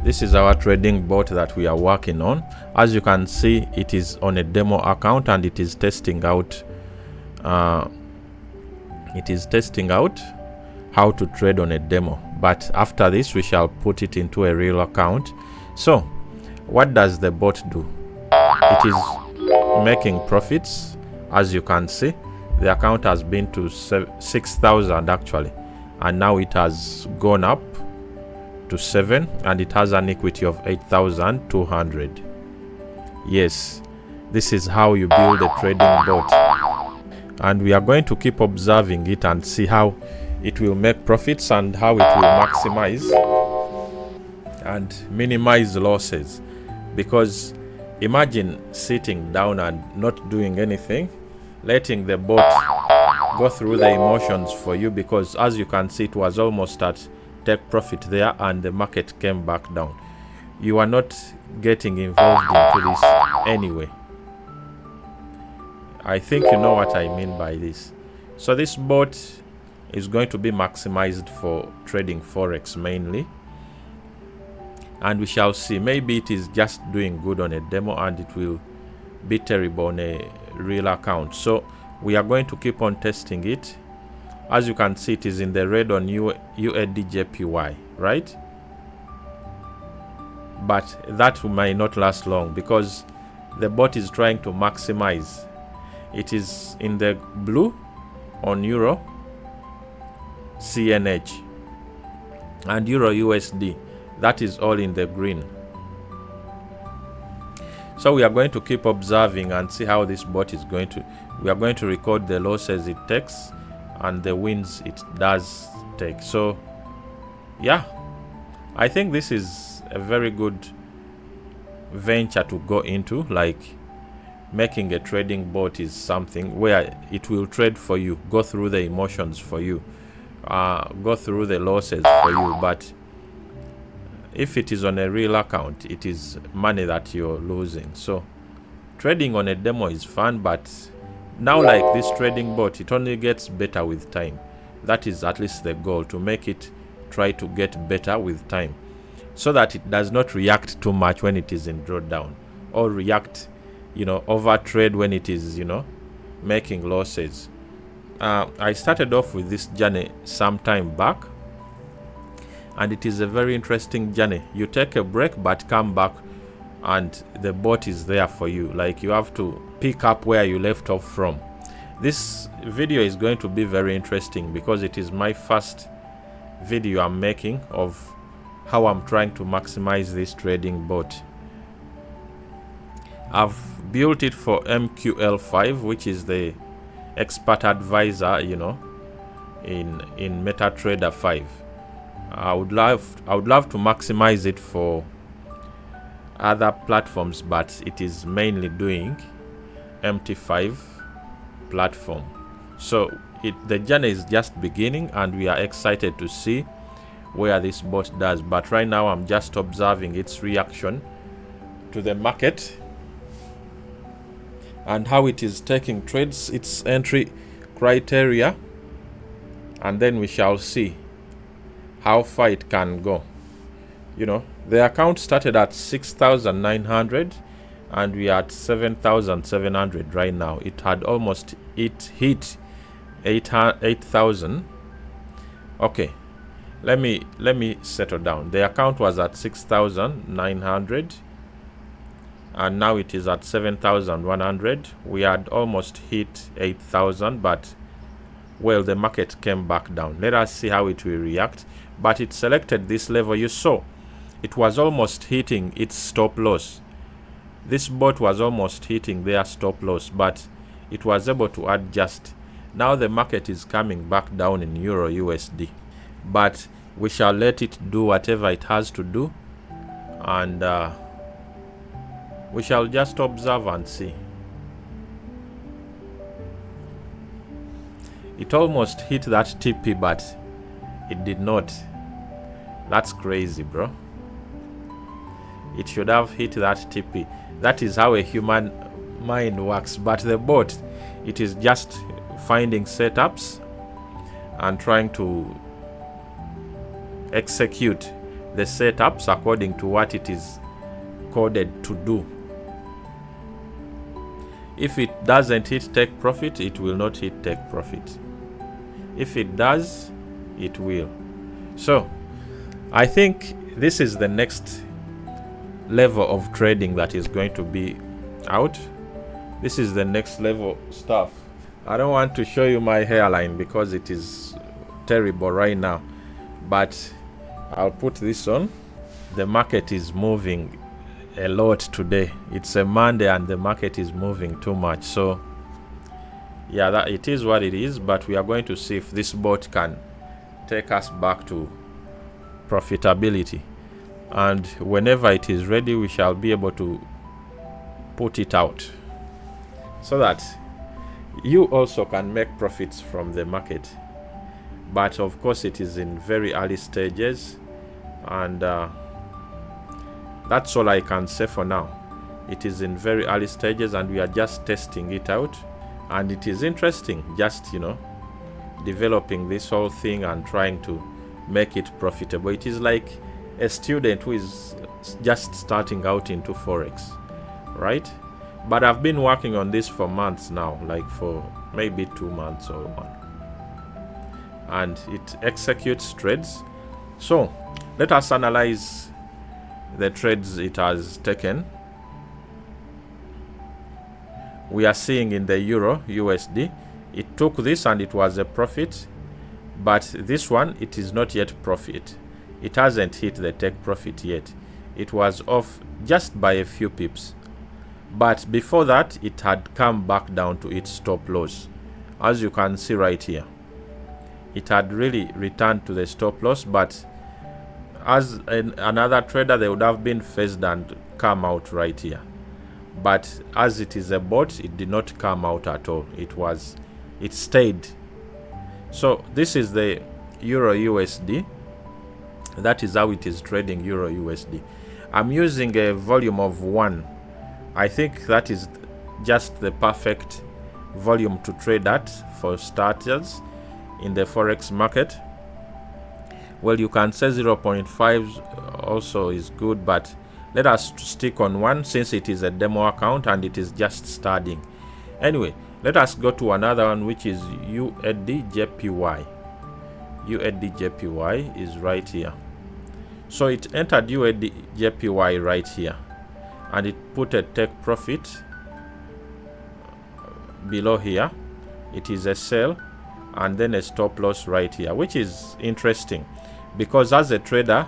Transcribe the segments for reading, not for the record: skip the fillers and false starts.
This is our trading bot that we are working on. As you can see, it is on a demo account and it is testing out how to trade on a demo, but after this we shall put it into a real account. So what does the bot do? It is making profits. As you can see, the account has been to 6,000 actually, and now it has gone up to 7 and it has an equity of 8,200. Yes, this is how you build a trading bot, and we are going to keep observing it and see how it will make profits and how it will maximize and minimize losses. Because imagine sitting down and not doing anything, letting the bot go through the emotions for you, because as you can see, it was almost at take profit there and the market came back down. You are not getting involved into this anyway. I think you know what I mean by this. So this bot is going to be maximized for trading Forex mainly, and we shall see. Maybe it is just doing good on a demo and it will be terrible on a real account. So we are going to keep on testing it. As you can see, it is in the red on UADJPY, right? But that might not last long because the bot is trying to maximize. It is in the blue on Euro CNH and Euro USD. That is all in the green. So we are going to keep observing and see how this bot is going to. We are going to record the losses it takes and the wins it does take. So yeah, I think this is a very good venture to go into. Like, making a trading bot is something where it will trade for you, go through the emotions for you, go through the losses for you. But if it is on a real account, it is money that you're losing. So trading on a demo is fun, but now, like this trading bot, it only gets better with time. That is at least the goal, to make it try to get better with time, so that it does not react too much when it is in drawdown, or react, over trade when it is, making losses. I started off with this journey some time back, and it is a very interesting journey. You take a break but come back and the bot is there for you. Like, you have to pick up where you left off from. This video is going to be very interesting because it is my first video I'm making of how I'm trying to maximize this trading bot. I've built it for MQL5, which is the expert advisor, in MetaTrader 5. I would love to maximize it for other platforms, but it is mainly doing MT5 platform. So the journey is just beginning and we are excited to see where this bot does. But right now I'm just observing its reaction to the market and how it is taking trades, its entry criteria, and then we shall see how far it can go. The account started at 6,900 and we are at 7,700 right now. It had almost hit 8,000. Okay, let me settle down. The account was at 6,900 and now it is at 7,100. We had almost hit 8,000, but well, the market came back down. Let us see how it will react. But it selected this level. You saw it was almost hitting its stop loss. This bot was almost hitting their stop loss, but it was able to adjust. Now the market is coming back down in Euro USD, but we shall let it do whatever it has to do, and we shall just observe and see. It almost hit that TP, but it did not. That's crazy, bro. It should have hit that TP. That is how a human mind works. But the bot, it is just finding setups and trying to execute the setups according to what it is coded to do. If it doesn't hit take profit, it will not hit take profit. If it does, it will. So I think this is the next level of trading that is going to be out. This is the next level stuff. I don't want to show you my hairline because it is terrible right now, but I'll put this on. The market is moving a lot today. It's a Monday and the market is moving too much. So yeah, that it is what it is, but we are going to see if this bot can take us back to profitability, and whenever it is ready we shall be able to put it out so that you also can make profits from the market. But of course it is in very early stages, and that's all I can say for now. It is in very early stages and we are just testing it out, and it is interesting just, you know, developing this whole thing and trying to make it profitable. It is like a student who is just starting out into Forex, right? But I've been working on this for months now, like for maybe 2 months or 1, and it executes trades. So let us analyze the trades it has taken. We are seeing in the Euro USD, it took this and it was a profit, but this one, it is not yet profit. It hasn't hit the take profit yet. It was off just by a few pips, but before that it had come back down to its stop loss. As you can see right here, it had really returned to the stop loss, but as another trader, they would have been phased and come out right here. But as it is a bot, it did not come out at all. It stayed. So this is the Euro USD. That is how it is trading Euro USD. I'm using a volume of 1. I think that is just the perfect volume to trade at for starters in the Forex market. Well, you can say 0.5 also is good, but let us stick on 1 since it is a demo account and it is just starting. Anyway, let us go to another one, which is USD-JPY. USD-JPY is right here. So it entered USD-JPY right here, and it put a take profit below here. It is a sell and then a stop loss right here, which is interesting because as a trader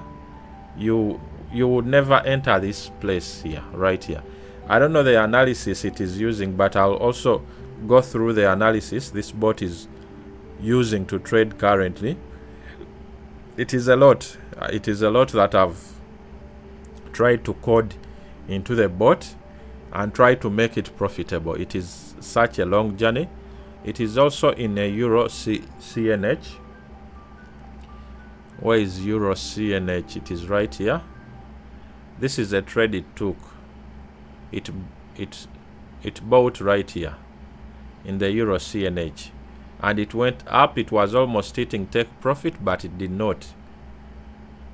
you would never enter this place here, right here. I don't know the analysis it is using, but I'll also go through the analysis this bot is using to trade currently. It is a lot that I've tried to code into the bot and try to make it profitable. It is such a long journey. It is also in a Euro CNH. Where is Euro CNH? It is right here. This is a trade it took. It bought right here in the Euro CNH, and it went up. It was almost hitting take profit, but it did not.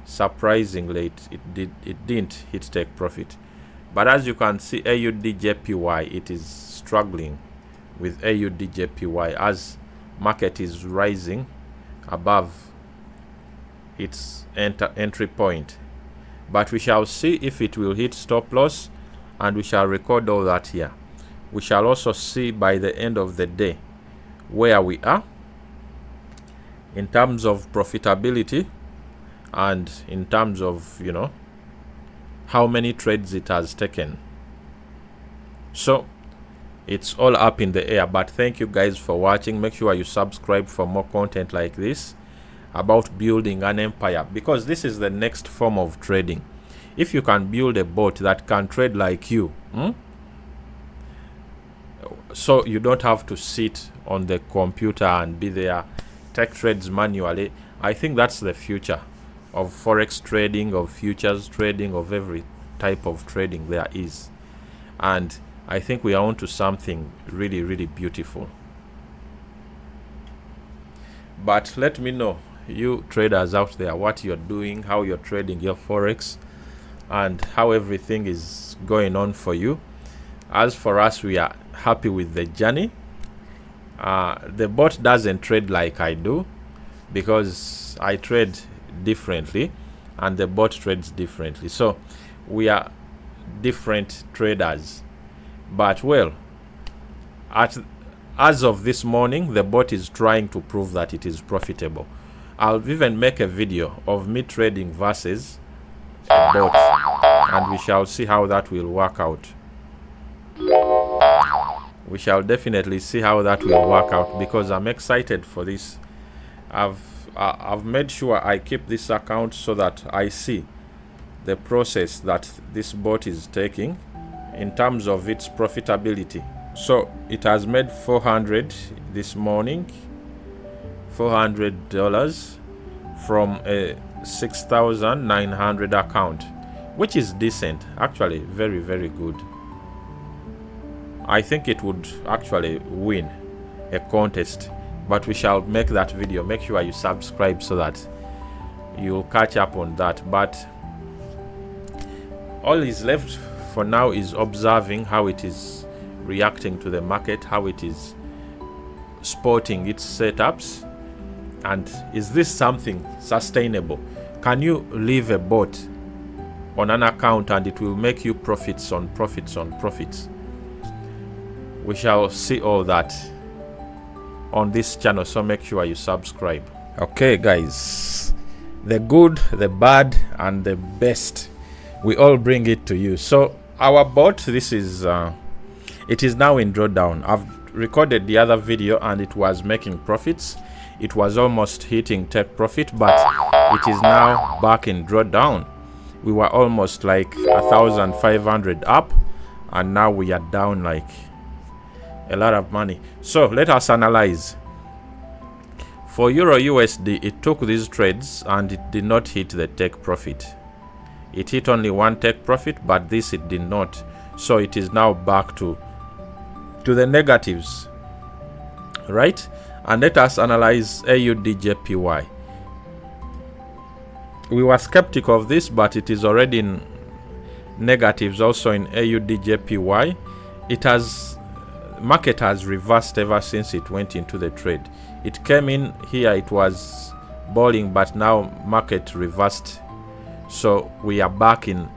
Surprisingly, it didn't hit take profit. But as you can see, AUD-JPY, it is struggling with AUD-JPY as market is rising above its entry point. But we shall see if it will hit stop loss, and we shall record all that here. We shall also see by the end of the day where we are in terms of profitability and in terms of, you know, how many trades it has taken. So it's all up in the air. But thank you guys for watching. Make sure you subscribe for more content like this about building an empire, because this is the next form of trading. If you can build a bot that can trade like you, so you don't have to sit on the computer and be there, take trades manually. I think that's the future of Forex trading, of futures trading, of every type of trading there is. And I think we are on to something really, really beautiful. But let me know you traders out there what you're doing, how you're trading your forex, and how everything is going on for you. As for us, we are happy with the journey. The bot doesn't trade like I do, because I trade differently and the bot trades differently, so we are different traders. But well, as of this morning, the bot is trying to prove that it is profitable. I'll even make a video of me trading versus a bot, and we shall see how that will work out. We shall definitely see how that will work out, because I'm excited for this. I've made sure I keep this account so that I see the process that this bot is taking in terms of its profitability. So it has made 400 this morning, $400 from a 6,900 account, which is decent, actually very, very good. I think it would actually win a contest, but we shall make that video. Make sure you subscribe so that you'll catch up on that. But all is left for now is observing how it is reacting to the market, how it is sporting its setups, and is this something sustainable? Can you leave a bot on an account and it will make you profits on profits on profits? We shall see all that on this channel, so make sure you subscribe. Okay guys, the good, the bad, and the best, we all bring it to you. So our bot, this is it is now in drawdown. I've recorded the other video and it was making profits. It was almost hitting take profit, but it is now back in drawdown. We were almost like 1,500 up, and now we are down like a lot of money. So let us analyze. For Euro USD, it took these trades and it did not hit the take profit. It hit only one take profit, but this it did not. So it is now back to the negatives, right? And let us analyze AUDJPY. We were skeptical of this, but it is already in negatives also in AUDJPY. It has, market has reversed ever since it went into the trade. It came in here, it was balling, but now market reversed. So we are back in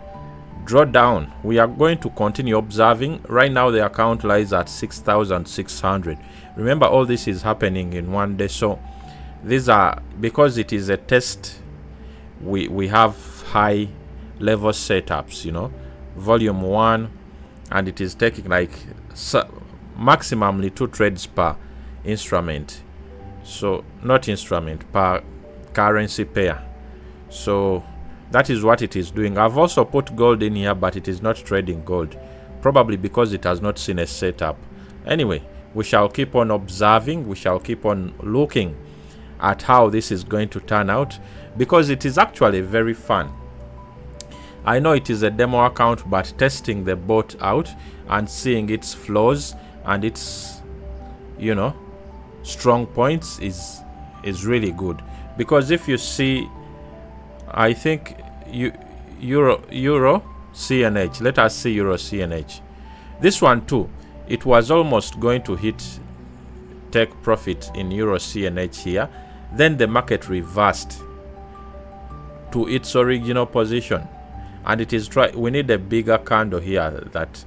drawdown. We are going to continue observing. Right now the account lies at 6,600. Remember, all this is happening in one day, so these are, because it is a test, we have high level setups, you know, volume 1, and it is taking like maximally 2 trades per instrument. So not instrument, per currency pair. So that is what it is doing. I've also put gold in here, but it is not trading gold, probably because it has not seen a setup. Anyway, we shall keep on observing. We shall keep on looking at how this is going to turn out, because it is actually very fun. I know it is a demo account, but testing the bot out and seeing its flaws and its, you know, strong points is really good. Because if you see, I think Euro CNH, let us see Euro CNH. This one too, it was almost going to hit take profit in Euro CNH here. Then the market reversed to its original position, and it is we need a bigger candle here that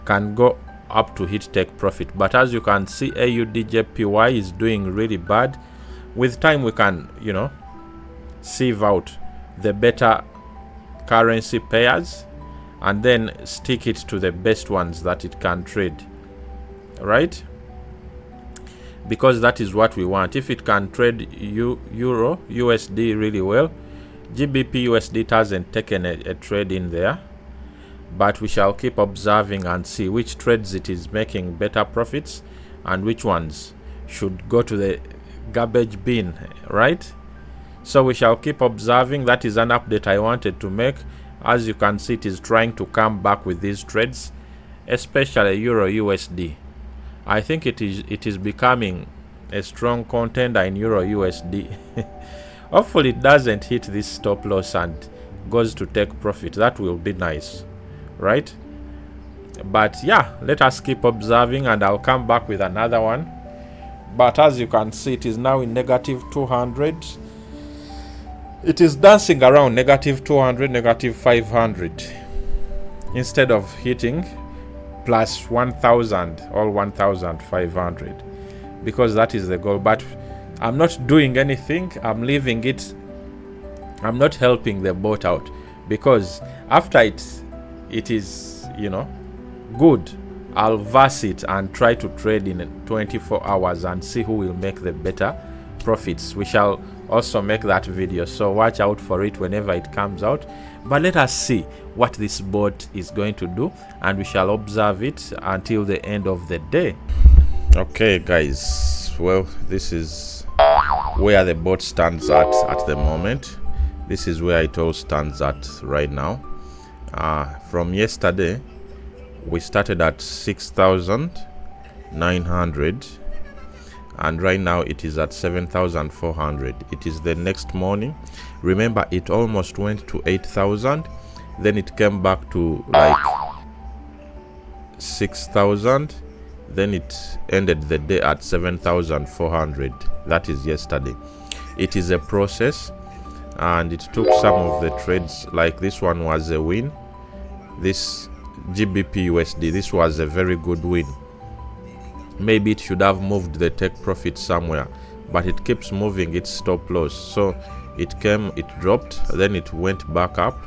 can go up to hit take profit. But as you can see, AUDJPY is doing really bad. With time we can, you know, sieve out the better currency pairs and then stick it to the best ones that it can trade, right? Because that is what we want. If it can trade Euro USD really well, GBP USD hasn't taken a trade in there, but we shall keep observing and see which trades it is making better profits and which ones should go to the garbage bin, right? So we shall keep observing. That is an update I wanted to make. As you can see, it is trying to come back with these trades, especially Euro USD. I think it is becoming a strong contender in Euro USD. Hopefully it doesn't hit this stop loss and goes to take profit. That will be nice, right? But yeah, let us keep observing and I'll come back with another one. But as you can see, it is now in negative 200. It is dancing around negative 200, negative 500 instead of hitting plus 1000 or 1500, because that is the goal. But I'm not doing anything. I'm leaving it. I'm not helping the bot out, because after it is, you know, good, I'll verse it and try to trade in 24 hours and see who will make the better profits. We shall also make that video, so watch out for it whenever it comes out. But let us see what this bot is going to do, and we shall observe it until the end of the day. Okay guys, well, this is where the bot stands at the moment. This is where it all stands at right now. From yesterday we started at 6,900 and right now it is at 7,400. It is the next morning. Remember, it almost went to 8,000, then it came back to like 6,000, then it ended the day at 7,400. That is yesterday. It is a process and it took some of the trades. Like this one was a win. This GBP USD, this was a very good win. Maybe it should have moved the take profit somewhere, but it keeps moving its stop loss. So it came, it dropped, then it went back up,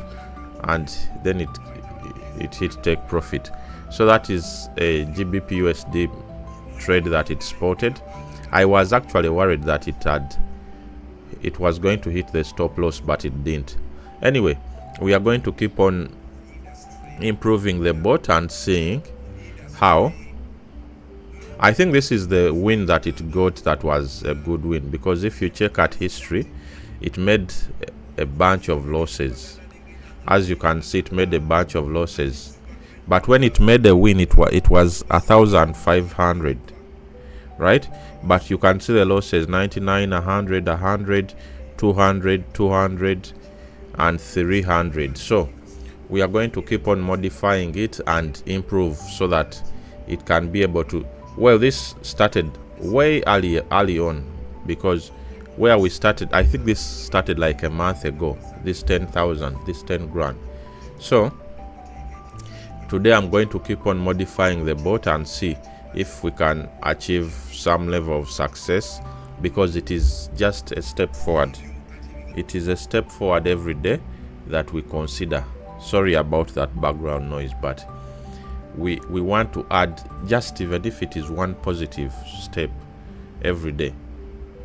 and then it hit take profit. So that is a GBP USD trade that it spotted. I was actually worried that it was going to hit the stop loss, but it didn't. Anyway, we are going to keep on improving the bot and seeing how. I think this is the win that it got that was a good win, because if you check at history, it made a bunch of losses. As you can see, it made a bunch of losses, but when it made a win, it was 1,500, right? But you can see the losses: 99, 100, 100, 200, 200 and 300. So we are going to keep on modifying it and improve so that it can be able to, well, this started way early on, because where we started, I think this started like a month ago, this 10,000, this 10 grand. So today I'm going to keep on modifying the bot and see if we can achieve some level of success, because it is just a step forward. It is a step forward every day that we consider. Sorry about that background noise, but we want to add, just even if it is one positive step every day,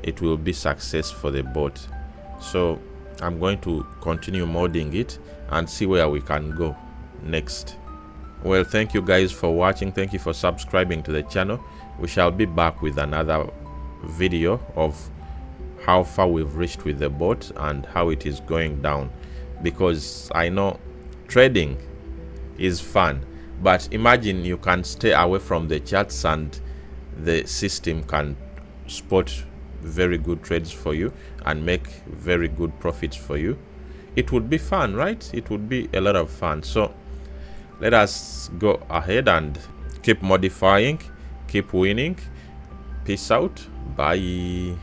it will be success for the bot. So I'm going to continue modding it and see where we can go next. Well, thank you guys for watching. Thank you for subscribing to the channel. We shall be back with another video of how far we've reached with the bot and how it is going down, because I know trading is fun, but imagine you can stay away from the charts and the system can spot very good trades for you and make very good profits for you. It would be fun, right? It would be a lot of fun. So let us go ahead and keep modifying, keep winning. Peace out. Bye.